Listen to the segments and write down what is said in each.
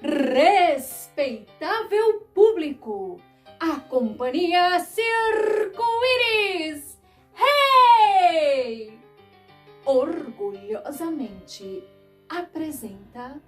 Respeitável público, a companhia Circo Iris, hey! Orgulhosamente apresenta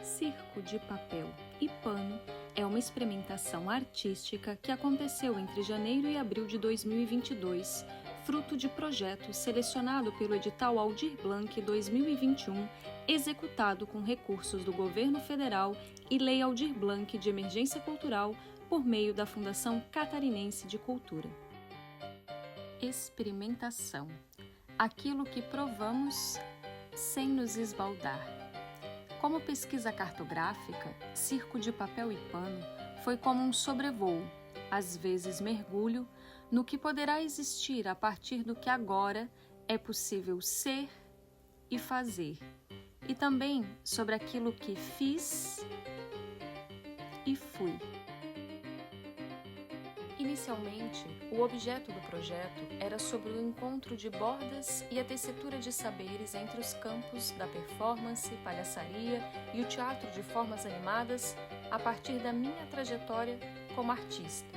Circo de Papel e Pano é uma experimentação artística que aconteceu entre janeiro e abril de 2022, fruto de projeto selecionado pelo edital Aldir Blanc 2021, executado com recursos do Governo Federal e Lei Aldir Blanc de Emergência Cultural por meio da Fundação Catarinense de Cultura. Experimentação. Aquilo que provamos sem nos esbaldar. Como pesquisa cartográfica, Circo de Papel e Pano foi como um sobrevoo, às vezes mergulho, no que poderá existir a partir do que agora é possível ser e fazer, e também sobre aquilo que fiz e fui. Inicialmente, o objeto do projeto era sobre o encontro de bordas e a tessitura de saberes entre os campos da performance, palhaçaria e o teatro de formas animadas a partir da minha trajetória como artista.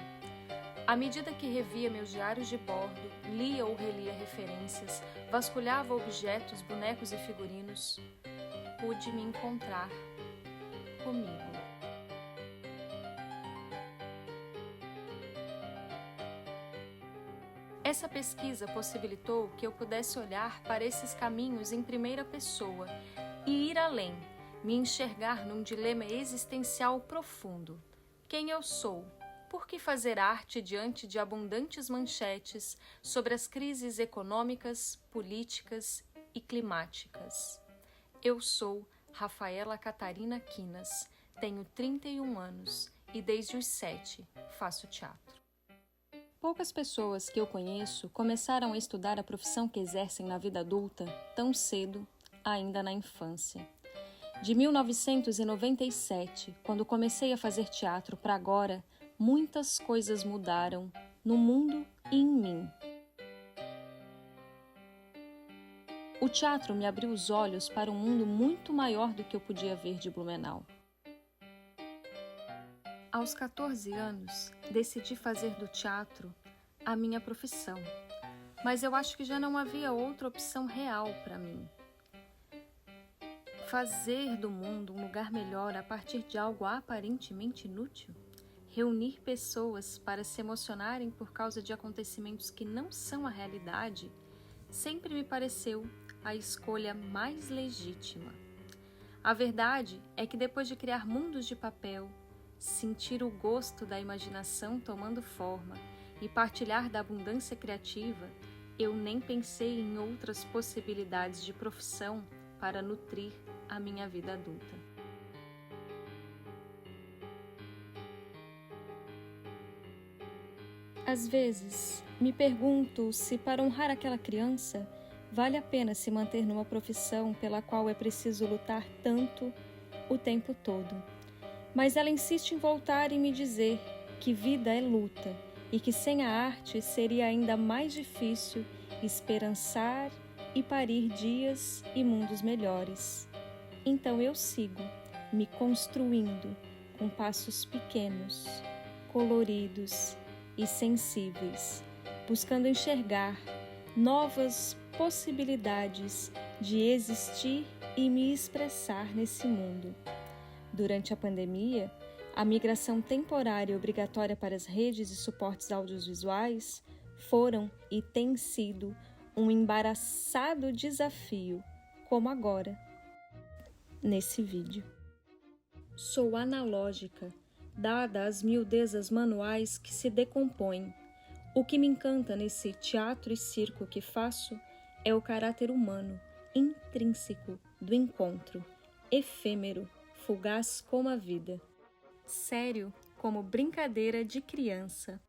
À medida que revia meus diários de bordo, lia ou relia referências, vasculhava objetos, bonecos e figurinos, pude me encontrar comigo. Essa pesquisa possibilitou que eu pudesse olhar para esses caminhos em primeira pessoa e ir além, me enxergar num dilema existencial profundo. Quem eu sou? Por que fazer arte diante de abundantes manchetes sobre as crises econômicas, políticas e climáticas? Eu sou Rafaela Catarina Quinas, tenho 31 anos e desde os 7 faço teatro. Poucas pessoas que eu conheço começaram a estudar a profissão que exercem na vida adulta tão cedo, ainda na infância. De 1997, quando comecei a fazer teatro, para agora, muitas coisas mudaram no mundo e em mim. O teatro me abriu os olhos para um mundo muito maior do que eu podia ver de Blumenau. Aos 14 anos, decidi fazer do teatro a minha profissão, mas eu acho que já não havia outra opção real para mim. Fazer do mundo um lugar melhor a partir de algo aparentemente inútil? Reunir pessoas para se emocionarem por causa de acontecimentos que não são a realidade sempre me pareceu a escolha mais legítima. A verdade é que depois de criar mundos de papel, sentir o gosto da imaginação tomando forma e partilhar da abundância criativa, eu nem pensei em outras possibilidades de profissão para nutrir a minha vida adulta. Às vezes, me pergunto se para honrar aquela criança, vale a pena se manter numa profissão pela qual é preciso lutar tanto o tempo todo. Mas ela insiste em voltar e me dizer que vida é luta e que sem a arte seria ainda mais difícil esperançar e parir dias e mundos melhores. Então eu sigo, me construindo com passos pequenos, coloridos e sensíveis, buscando enxergar novas possibilidades de existir e me expressar nesse mundo. Durante a pandemia, a migração temporária e obrigatória para as redes e suportes audiovisuais foram e têm sido um embaraçado desafio, como agora, nesse vídeo. Sou analógica, dada às miudezas manuais que se decompõem. O que me encanta nesse teatro e circo que faço é o caráter humano, intrínseco do encontro, efêmero, fugaz como a vida, sério como brincadeira de criança.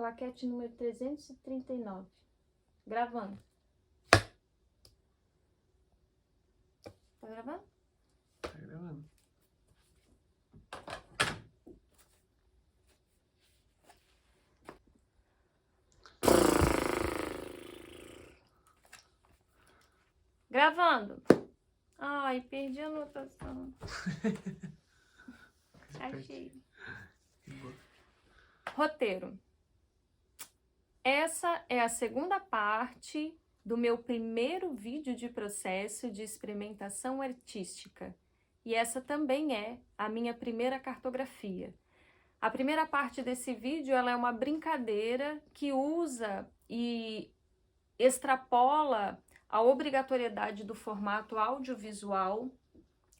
claquete número 339. Gravando. Tá gravando? Tá gravando. Gravando. Ai, perdi a anotação. Achei. Roteiro. Essa é a segunda parte do meu primeiro vídeo de processo de experimentação artística. E essa também é a minha primeira cartografia. A primeira parte desse vídeo ela é uma brincadeira que usa e extrapola a obrigatoriedade do formato audiovisual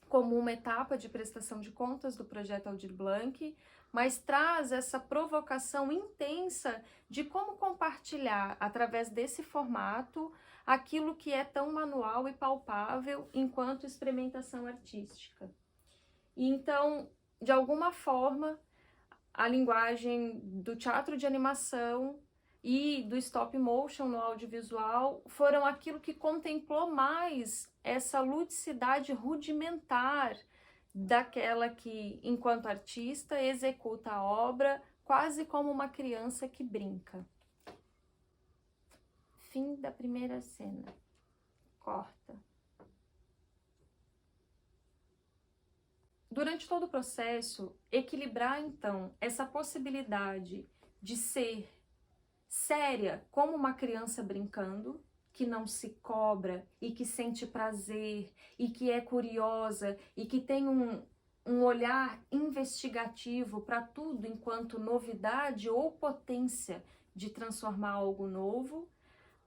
como uma etapa de prestação de contas do projeto Aldir Blanc, mas traz essa provocação intensa de como compartilhar, através desse formato, aquilo que é tão manual e palpável enquanto experimentação artística. E então, de alguma forma, a linguagem do teatro de animação e do stop motion no audiovisual foram aquilo que contemplou mais essa ludicidade rudimentar daquela que, enquanto artista, executa a obra quase como uma criança que brinca. Fim da primeira cena. Corta. Durante todo o processo, equilibrar então essa possibilidade de ser séria como uma criança brincando, que não se cobra e que sente prazer e que é curiosa e que tem um olhar investigativo para tudo enquanto novidade ou potência de transformar algo novo,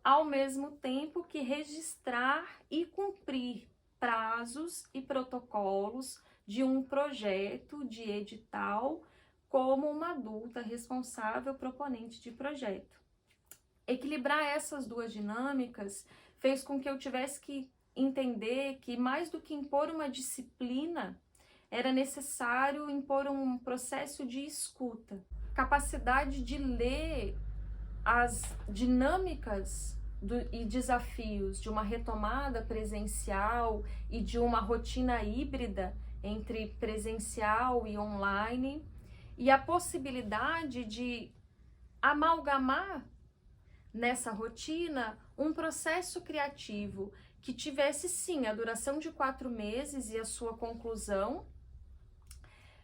ao mesmo tempo que registrar e cumprir prazos e protocolos de um projeto de edital como uma adulta responsável proponente de projeto. Equilibrar essas duas dinâmicas fez com que eu tivesse que entender que, mais do que impor uma disciplina, era necessário impor um processo de escuta, capacidade de ler as dinâmicas e desafios de uma retomada presencial e de uma rotina híbrida entre presencial e online, e a possibilidade de amalgamar nessa rotina um processo criativo que tivesse sim a duração de 4 meses e a sua conclusão,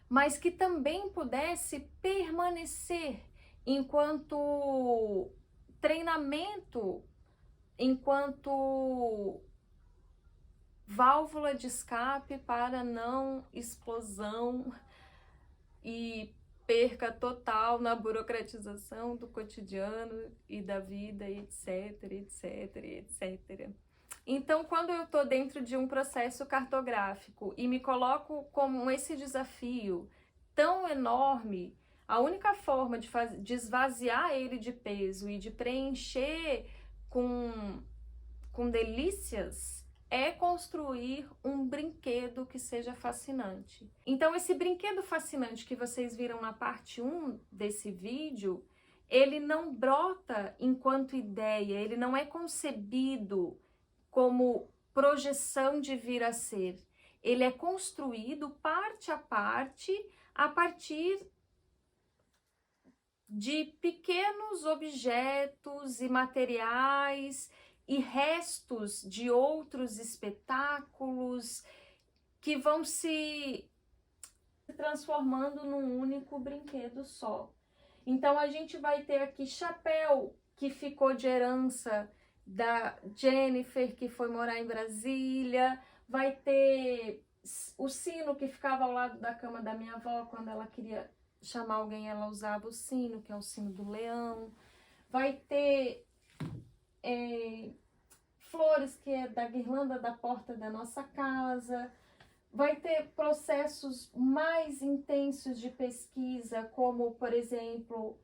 mas que também pudesse permanecer enquanto treinamento, enquanto válvula de escape para não explosão e perca total na burocratização do cotidiano e da vida, etc, etc, etc. Então, quando eu estou dentro de um processo cartográfico e me coloco como esse desafio tão enorme, a única forma de esvaziar ele de peso e de preencher com delícias é construir um brinquedo que seja fascinante. Então, esse brinquedo fascinante que vocês viram na parte 1 desse vídeo, ele não brota enquanto ideia, ele não é concebido como projeção de vir a ser. Ele é construído parte a partir de pequenos objetos e materiais e restos de outros espetáculos que vão se transformando num único brinquedo só. Então a gente vai ter aqui chapéu que ficou de herança da Jennifer, que foi morar em Brasília, vai ter o sino que ficava ao lado da cama da minha avó, quando ela queria chamar alguém, ela usava o sino, que é o sino do leão, vai ter flores, que é da guirlanda da porta da nossa casa, vai ter processos mais intensos de pesquisa, como, por exemplo,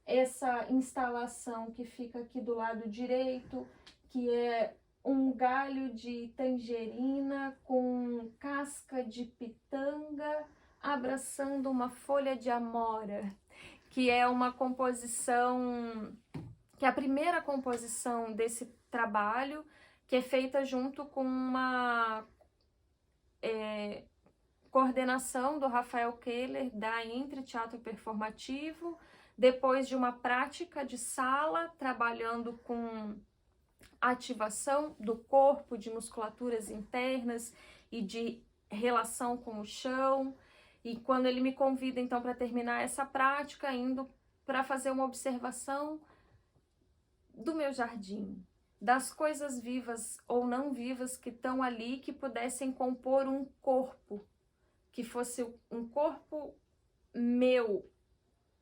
essa instalação que fica aqui do lado direito, que é um galho de tangerina com casca de pitanga abraçando uma folha de amora. que é uma composição, que é a primeira composição desse trabalho, que é feita junto com uma coordenação do Rafael Keller, da Entre Teatro Performativo, depois de uma prática de sala, trabalhando com ativação do corpo, de musculaturas internas e de relação com o chão. E quando ele me convida então para terminar essa prática, indo para fazer uma observação do meu jardim, das coisas vivas ou não vivas que estão ali, que pudessem compor um corpo, que fosse um corpo meu,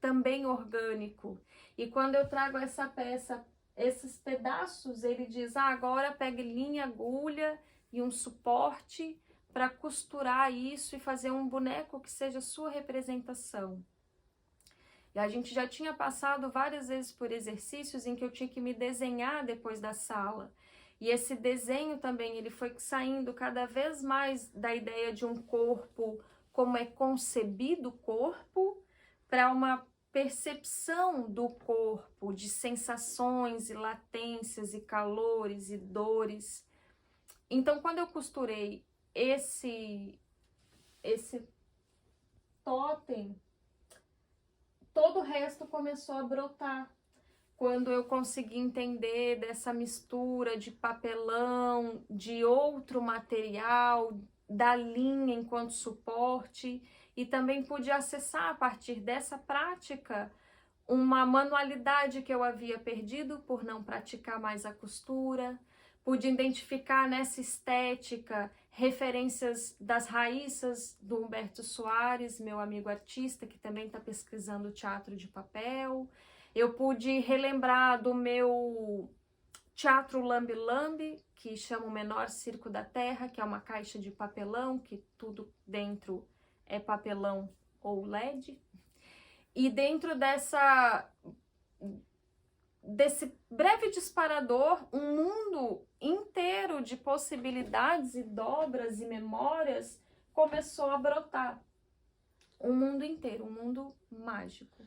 também orgânico. E quando eu trago essa peça, esses pedaços, ele diz, agora pegue linha, agulha e um suporte para costurar isso e fazer um boneco que seja sua representação. E a gente já tinha passado várias vezes por exercícios em que eu tinha que me desenhar depois da sala. E esse desenho também, ele foi saindo cada vez mais da ideia de um corpo, como é concebido o corpo, para uma percepção do corpo, de sensações e latências e calores e dores. Então, quando eu costurei esse totem, todo o resto começou a brotar. Quando eu consegui entender dessa mistura de papelão, de outro material, da linha enquanto suporte, e também pude acessar a partir dessa prática uma manualidade que eu havia perdido por não praticar mais a costura. Pude identificar nessa estética referências das raíças do Humberto Soares, meu amigo artista, que também está pesquisando teatro de papel. Eu pude relembrar do meu teatro lambe-lambe, que chama o Menor Circo da Terra, que é uma caixa de papelão, que tudo dentro é papelão ou LED. E dentro desse breve disparador, um mundo inteiro de possibilidades e dobras e memórias começou a brotar. Um mundo inteiro, um mundo mágico.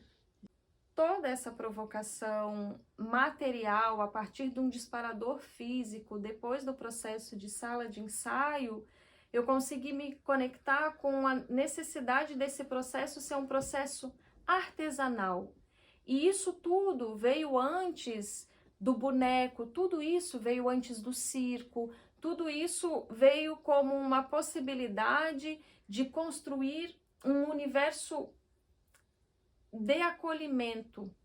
Toda essa provocação material a partir de um disparador físico, depois do processo de sala de ensaio, eu consegui me conectar com a necessidade desse processo ser um processo artesanal. E isso tudo veio antes do boneco, tudo isso veio antes do circo, tudo isso veio como uma possibilidade de construir um universo de acolhimento,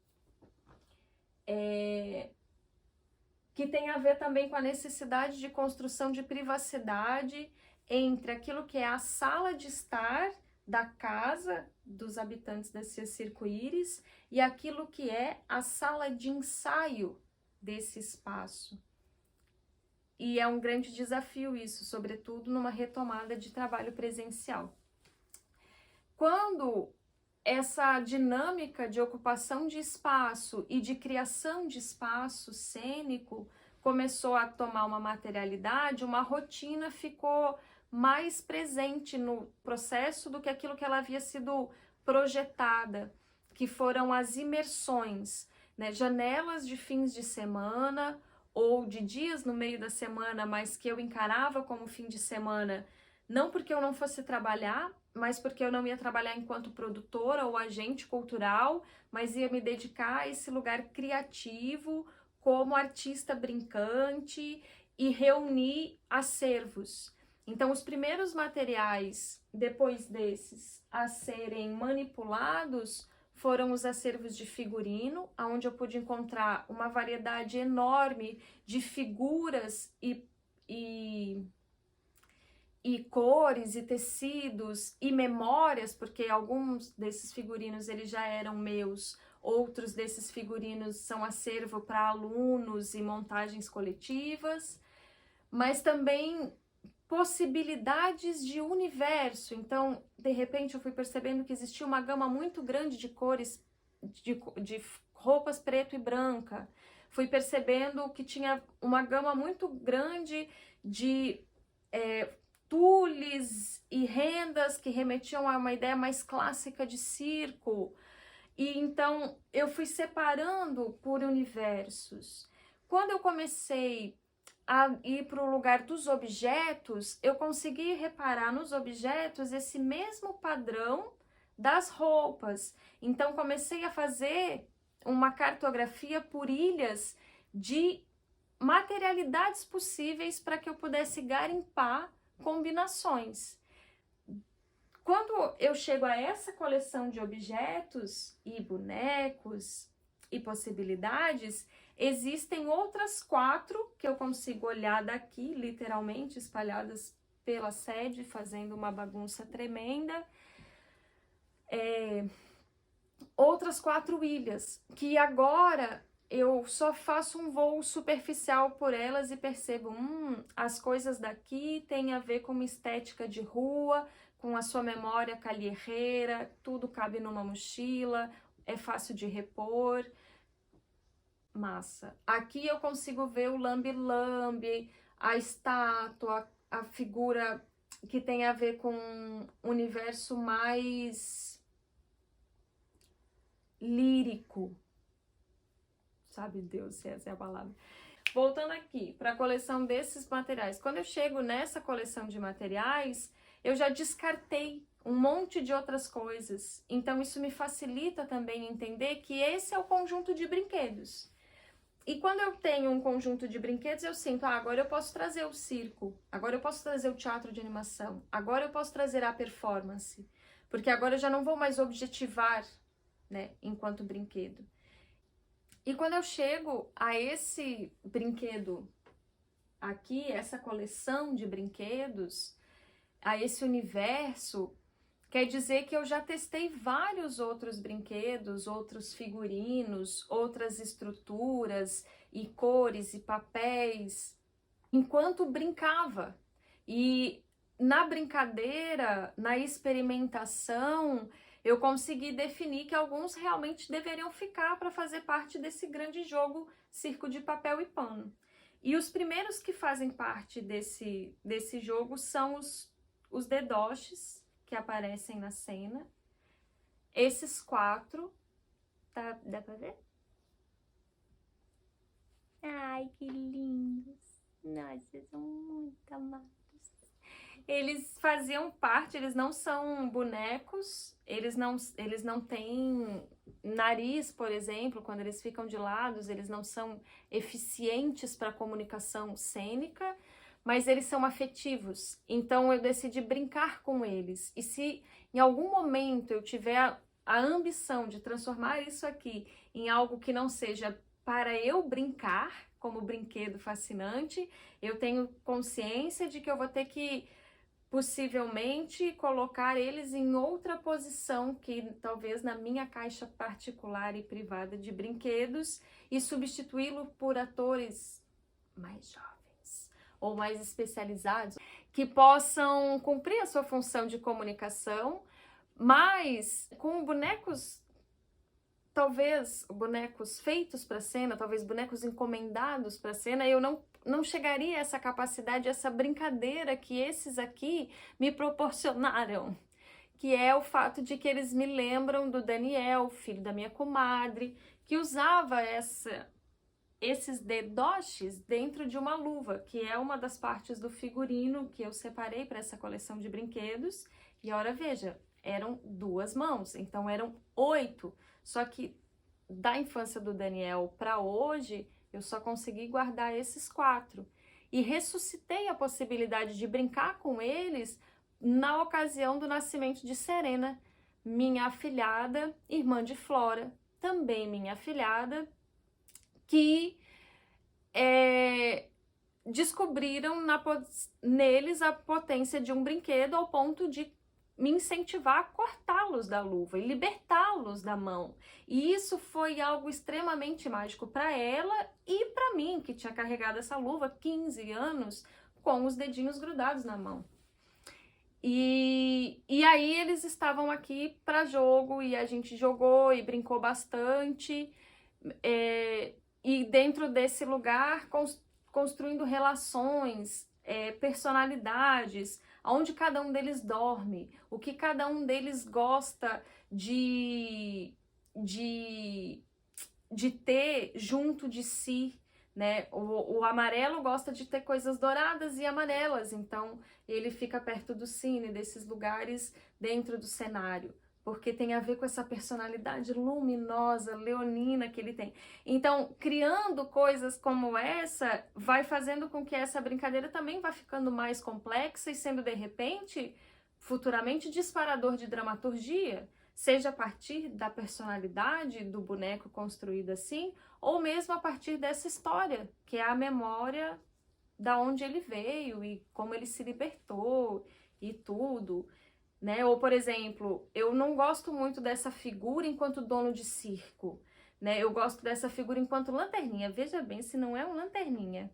que tem a ver também com a necessidade de construção de privacidade entre aquilo que é a sala de estar da casa dos habitantes desse circo-íris e aquilo que é a sala de ensaio desse espaço. E é um grande desafio isso, sobretudo numa retomada de trabalho presencial. Quando essa dinâmica de ocupação de espaço e de criação de espaço cênico começou a tomar uma materialidade, uma rotina ficou mais presente no processo do que aquilo que ela havia sido projetada, que foram as imersões, né? Janelas de fins de semana ou de dias no meio da semana, mas que eu encarava como fim de semana, não porque eu não fosse trabalhar, mas porque eu não ia trabalhar enquanto produtora ou agente cultural, mas ia me dedicar a esse lugar criativo como artista brincante e reunir acervos. Então, os primeiros materiais, depois desses, a serem manipulados, foram os acervos de figurino, onde eu pude encontrar uma variedade enorme de figuras e cores e tecidos e memórias, porque alguns desses figurinos eles já eram meus, outros desses figurinos são acervo para alunos e montagens coletivas, mas também possibilidades de universo. Então, de repente, eu fui percebendo que existia uma gama muito grande de cores, de roupas preto e branca. Fui percebendo que tinha uma gama muito grande de tules e rendas que remetiam a uma ideia mais clássica de circo. E então eu fui separando por universos. Quando eu comecei a ir para o lugar dos objetos, eu consegui reparar nos objetos esse mesmo padrão das roupas. Então comecei a fazer uma cartografia por ilhas de materialidades possíveis para que eu pudesse garimpar combinações. Quando eu chego a essa coleção de objetos e bonecos e possibilidades, existem outras 4 que eu consigo olhar daqui, literalmente espalhadas pela sede, fazendo uma bagunça tremenda. Outras 4 ilhas, que agora eu só faço um voo superficial por elas e percebo, as coisas daqui têm a ver com uma estética de rua, com a sua memória calherreira, tudo cabe numa mochila, é fácil de repor. Massa. Aqui eu consigo ver o lambe-lambe, a estátua, a figura que tem a ver com um universo mais lírico. Sabe Deus se essa é a palavra. Voltando aqui para a coleção desses materiais. Quando eu chego nessa coleção de materiais, eu já descartei um monte de outras coisas. Então isso me facilita também entender que esse é o conjunto de brinquedos. E quando eu tenho um conjunto de brinquedos, eu sinto, agora eu posso trazer o circo, agora eu posso trazer o teatro de animação, agora eu posso trazer a performance, porque agora eu já não vou mais objetivar, né, enquanto brinquedo. E quando eu chego a esse brinquedo aqui, essa coleção de brinquedos, a esse universo, quer dizer que eu já testei vários outros brinquedos, outros figurinos, outras estruturas e cores e papéis, enquanto brincava. E na brincadeira, na experimentação, eu consegui definir que alguns realmente deveriam ficar para fazer parte desse grande jogo circo de papel e pano. E os primeiros que fazem parte desse jogo são os dedoches, que aparecem na cena. Esses 4, tá, dá pra ver? Ai, que lindos! Nossa, são muito amados. Eles faziam parte, eles não são bonecos, eles não têm nariz, por exemplo, quando eles ficam de lados, eles não são eficientes para comunicação cênica, mas eles são afetivos, então eu decidi brincar com eles. E se em algum momento eu tiver a ambição de transformar isso aqui em algo que não seja para eu brincar, como brinquedo fascinante, eu tenho consciência de que eu vou ter que possivelmente colocar eles em outra posição, que talvez na minha caixa particular e privada de brinquedos, e substituí-lo por atores mais jovens ou mais especializados, que possam cumprir a sua função de comunicação, mas com bonecos, talvez bonecos feitos para cena, talvez bonecos encomendados para cena, eu não chegaria a essa capacidade, essa brincadeira que esses aqui me proporcionaram, que é o fato de que eles me lembram do Daniel, filho da minha comadre, que usava esses dedoches dentro de uma luva, que é uma das partes do figurino que eu separei para essa coleção de brinquedos. E ora, veja, eram 2 mãos, então eram 8. Só que da infância do Daniel para hoje, eu só consegui guardar esses 4. E ressuscitei a possibilidade de brincar com eles na ocasião do nascimento de Serena, minha afilhada, irmã de Flora, também minha afilhada, que descobriram neles a potência de um brinquedo ao ponto de me incentivar a cortá-los da luva e libertá-los da mão. E isso foi algo extremamente mágico para ela e para mim, que tinha carregado essa luva 15 anos com os dedinhos grudados na mão. E aí eles estavam aqui para jogo e a gente jogou e brincou bastante. E dentro desse lugar, construindo relações, personalidades, onde cada um deles dorme, o que cada um deles gosta de de ter junto de si, né? O amarelo gosta de ter coisas douradas e amarelas, então ele fica perto do cine, desses lugares dentro do cenário, porque tem a ver com essa personalidade luminosa, leonina que ele tem. Então, criando coisas como essa, vai fazendo com que essa brincadeira também vá ficando mais complexa e sendo, de repente, futuramente disparador de dramaturgia, seja a partir da personalidade do boneco construído assim, ou mesmo a partir dessa história, que é a memória da onde ele veio e como ele se libertou e tudo, né? Ou, por exemplo, eu não gosto muito dessa figura enquanto dono de circo, né? Eu gosto dessa figura enquanto lanterninha. Veja bem se não é um lanterninha.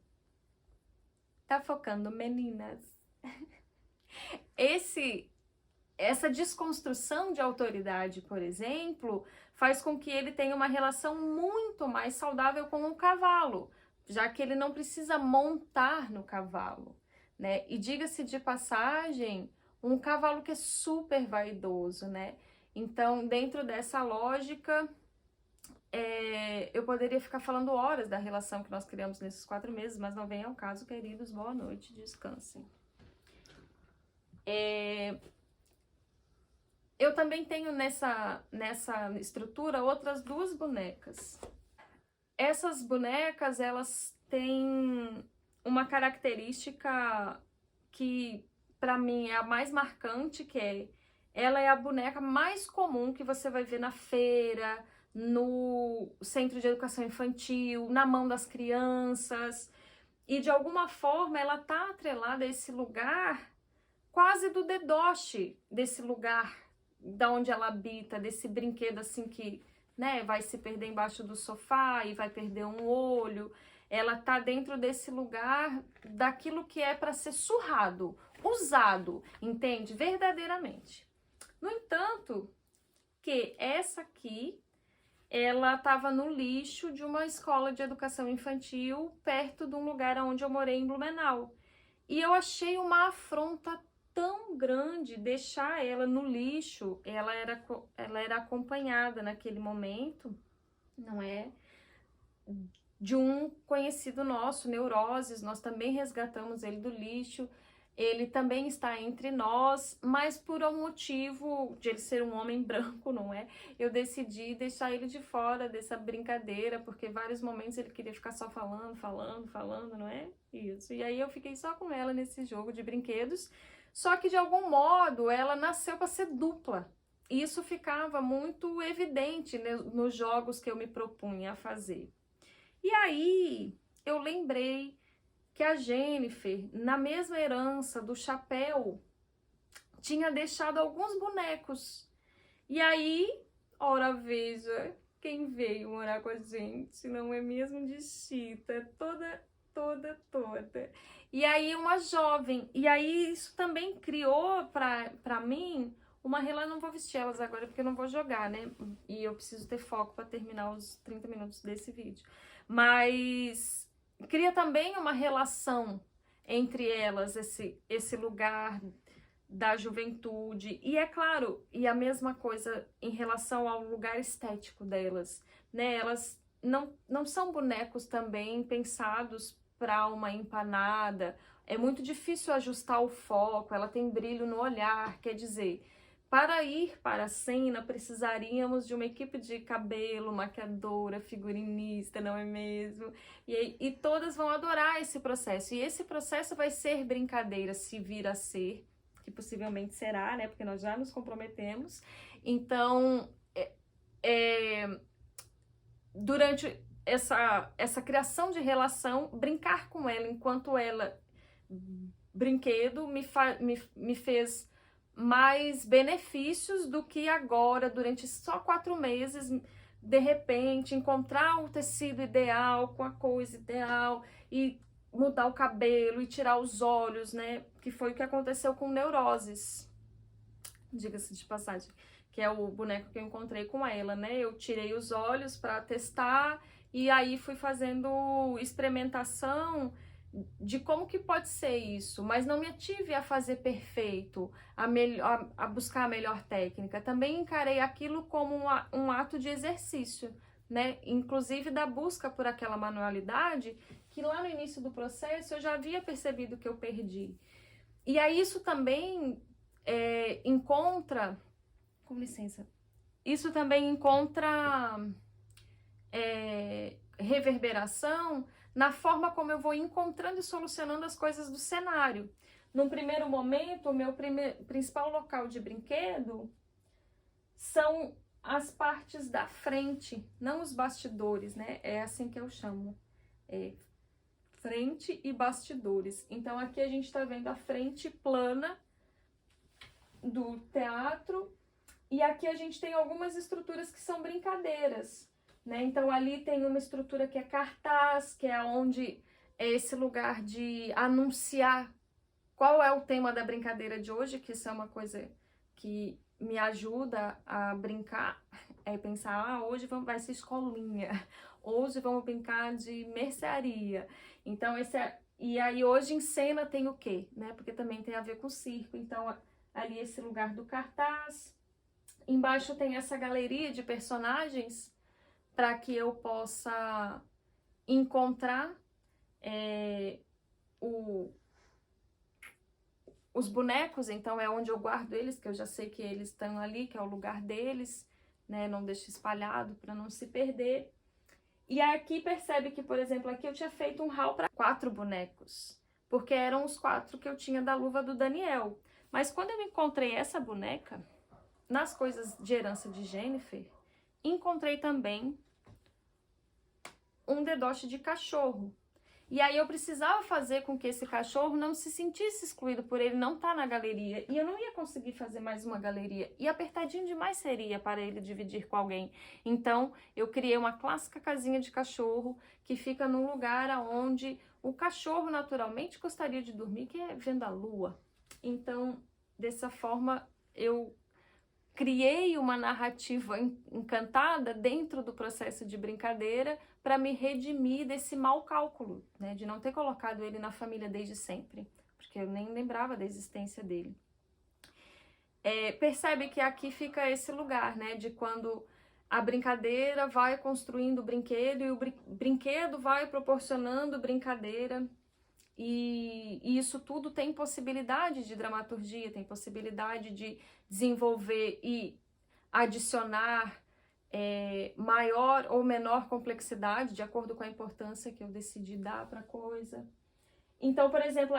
Tá focando, meninas? Essa desconstrução de autoridade, por exemplo, faz com que ele tenha uma relação muito mais saudável com o cavalo, já que ele não precisa montar no cavalo, né? E diga-se de passagem, um cavalo que é super vaidoso, né? Então, dentro dessa lógica, eu poderia ficar falando horas da relação que nós criamos nesses 4 meses, mas não vem ao caso, queridos. Boa noite, descansem. Eu também tenho nessa estrutura outras 2 bonecas. Essas bonecas, elas têm uma característica que, para mim, é a mais marcante, ela é a boneca mais comum que você vai ver na feira, no centro de educação infantil, na mão das crianças. E, de alguma forma, ela tá atrelada a esse lugar quase do dedoche, desse lugar da onde ela habita, desse brinquedo assim que, né, vai se perder embaixo do sofá e vai perder um olho. Ela tá dentro desse lugar daquilo que é para ser surrado, usado, entende? Verdadeiramente. No entanto, que essa aqui, ela estava no lixo de uma escola de educação infantil perto de um lugar onde eu morei em Blumenau. E eu achei uma afronta tão grande deixar ela no lixo. Ela era acompanhada naquele momento, não é? De um conhecido nosso, Neuroses. Nós também resgatamos ele do lixo. Ele também está entre nós, mas por um motivo de ele ser um homem branco, não é? Eu decidi deixar ele de fora dessa brincadeira, porque vários momentos ele queria ficar só falando, não é? Isso. E aí eu fiquei só com ela nesse jogo de brinquedos. Só que, de algum modo, ela nasceu para ser dupla. Isso ficava muito evidente, né, nos jogos que eu me propunha a fazer. E aí, eu lembrei que a Jennifer, na mesma herança do chapéu, tinha deixado alguns bonecos. E aí, ora veja, quem veio morar com a gente, não é mesmo de Chita, toda. E aí uma jovem, e aí isso também criou pra mim uma relação. Não vou vestir elas agora porque eu não vou jogar, né? E eu preciso ter foco para terminar os 30 minutos desse vídeo. Mas cria também uma relação entre elas, esse lugar da juventude. E é claro, e a mesma coisa em relação ao lugar estético delas, né? Elas não são bonecos também pensados para uma empanada. É muito difícil ajustar o foco, ela tem brilho no olhar, quer dizer, para ir para a cena precisaríamos de uma equipe de cabelo, maquiadora, figurinista, não é mesmo? E todas vão adorar esse processo, e esse processo vai ser brincadeira, se vir a ser, que possivelmente será, né, porque nós já nos comprometemos. Então, durante essa criação de relação, brincar com ela enquanto ela brinquedo me fez mais benefícios do que agora, durante só 4 meses, de repente, encontrar o tecido ideal, com a coisa ideal, e mudar o cabelo, e tirar os olhos, né? Que foi o que aconteceu com Neuroses, diga-se de passagem, que é o boneco que eu encontrei com ela, né? Eu tirei os olhos para testar, e aí fui fazendo experimentação de como que pode ser isso, mas não me ative a fazer perfeito, a buscar a melhor técnica. Também encarei aquilo como um ato de exercício, né? Inclusive da busca por aquela manualidade que lá no início do processo eu já havia percebido que eu perdi. E aí isso também encontra, com licença, isso também encontra reverberação na forma como eu vou encontrando e solucionando as coisas do cenário. Num primeiro momento, o meu principal local de brinquedo são as partes da frente, não os bastidores, né? É assim que eu chamo. Frente e bastidores. Então aqui a gente tá vendo a frente plana do teatro e aqui a gente tem algumas estruturas que são brincadeiras, né? Então ali tem uma estrutura que é cartaz, que é onde é esse lugar de anunciar qual é o tema da brincadeira de hoje, que isso é uma coisa que me ajuda a brincar, pensar, hoje vai ser escolinha, hoje vamos brincar de mercearia. Então e aí hoje em cena tem o quê, né? Porque também tem a ver com circo. Então ali esse lugar do cartaz, embaixo tem essa galeria de personagens para que eu possa encontrar os bonecos. Então é onde eu guardo eles, que eu já sei que eles estão ali, que é o lugar deles, né? Não deixo espalhado para não se perder. E aqui percebe que, por exemplo, aqui eu tinha feito um haul para 4 bonecos, porque eram os 4 que eu tinha da luva do Daniel. Mas quando eu encontrei essa boneca, nas coisas de herança de Jennifer, encontrei também um dedoche de cachorro. E aí eu precisava fazer com que esse cachorro não se sentisse excluído por ele não estar na galeria. E eu não ia conseguir fazer mais uma galeria. E apertadinho demais seria para ele dividir com alguém. Então eu criei uma clássica casinha de cachorro que fica num lugar onde o cachorro naturalmente gostaria de dormir, que é vendo a lua. Então, dessa forma, eu criei uma narrativa encantada dentro do processo de brincadeira para me redimir desse mau cálculo, né, de não ter colocado ele na família desde sempre, porque eu nem lembrava da existência dele. Percebe que aqui fica esse lugar, né, de quando a brincadeira vai construindo o brinquedo e o brinquedo vai proporcionando brincadeira. E isso tudo tem possibilidade de dramaturgia, tem possibilidade de desenvolver e adicionar maior ou menor complexidade, de acordo com a importância que eu decidi dar para a coisa. Então, por exemplo,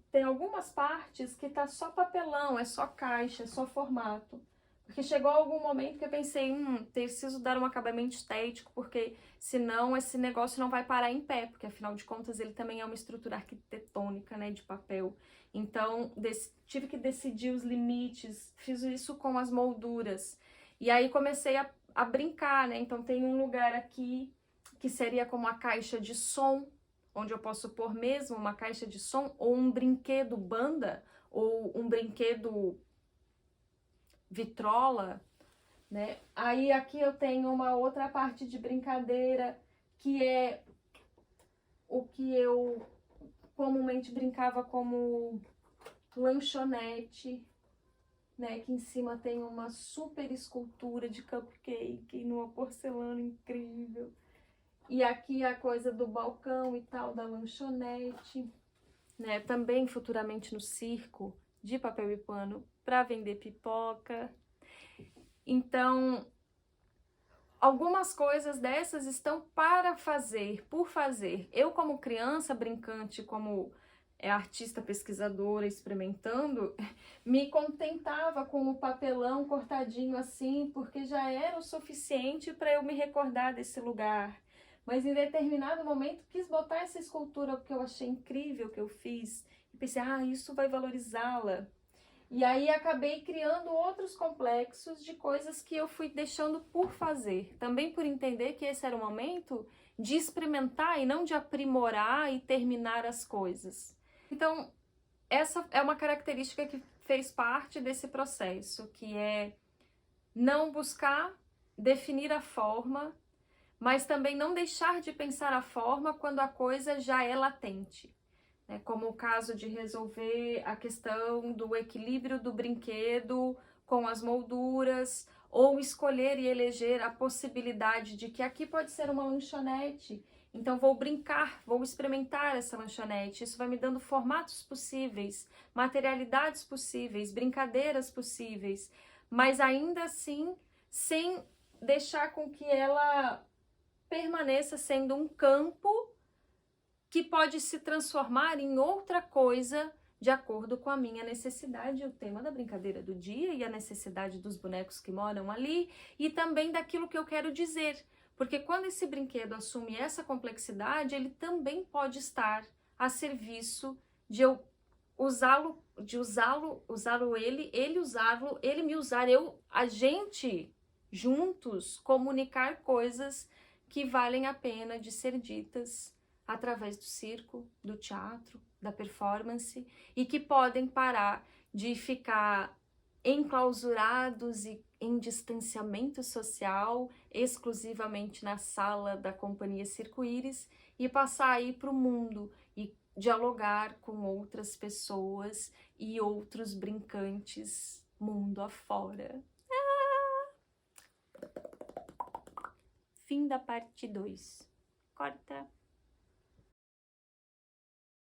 tem algumas partes que tá só papelão, é só caixa, é só formato. Porque chegou algum momento que eu pensei, preciso dar um acabamento estético, porque senão esse negócio não vai parar em pé, porque afinal de contas ele também é uma estrutura arquitetônica, né, de papel. Então tive que decidir os limites, fiz isso com as molduras. E aí comecei a brincar, né, então tem um lugar aqui que seria como a caixa de som, onde eu posso pôr mesmo uma caixa de som, ou um brinquedo banda, ou um brinquedo vitrola, né? Aí aqui eu tenho uma outra parte de brincadeira, que é o que eu comumente brincava como lanchonete, né? Que em cima tem uma super escultura de cupcake numa porcelana incrível. E aqui a coisa do balcão e tal, da lanchonete, né? Também futuramente no circo, de papel e pano, para vender pipoca. Então, algumas coisas dessas estão para fazer, por fazer. Eu, como criança brincante, como artista pesquisadora experimentando, me contentava com o papelão cortadinho assim, porque já era o suficiente para eu me recordar desse lugar. Mas em determinado momento quis botar essa escultura que eu achei incrível que eu fiz. E pensei, isso vai valorizá-la. E aí acabei criando outros complexos de coisas que eu fui deixando por fazer. Também por entender que esse era o momento de experimentar e não de aprimorar e terminar as coisas. Então, essa é uma característica que fez parte desse processo, que é não buscar definir a forma, mas também não deixar de pensar a forma quando a coisa já é latente, né? Como o caso de resolver a questão do equilíbrio do brinquedo com as molduras, ou escolher e eleger a possibilidade de que aqui pode ser uma lanchonete, então vou brincar, vou experimentar essa lanchonete. Isso vai me dando formatos possíveis, materialidades possíveis, brincadeiras possíveis, mas ainda assim sem deixar com que ela permaneça sendo um campo que pode se transformar em outra coisa de acordo com a minha necessidade, o tema da brincadeira do dia e a necessidade dos bonecos que moram ali e também daquilo que eu quero dizer. Porque quando esse brinquedo assume essa complexidade, ele também pode estar a serviço de eu usá-lo, ele usá-lo, ele me usar, a gente juntos comunicar coisas que valem a pena de ser ditas através do circo, do teatro, da performance, e que podem parar de ficar enclausurados e em distanciamento social, exclusivamente na sala da Companhia Circo-Íris, e passar aí para o mundo e dialogar com outras pessoas e outros brincantes mundo afora. Fim da parte 2. Corta.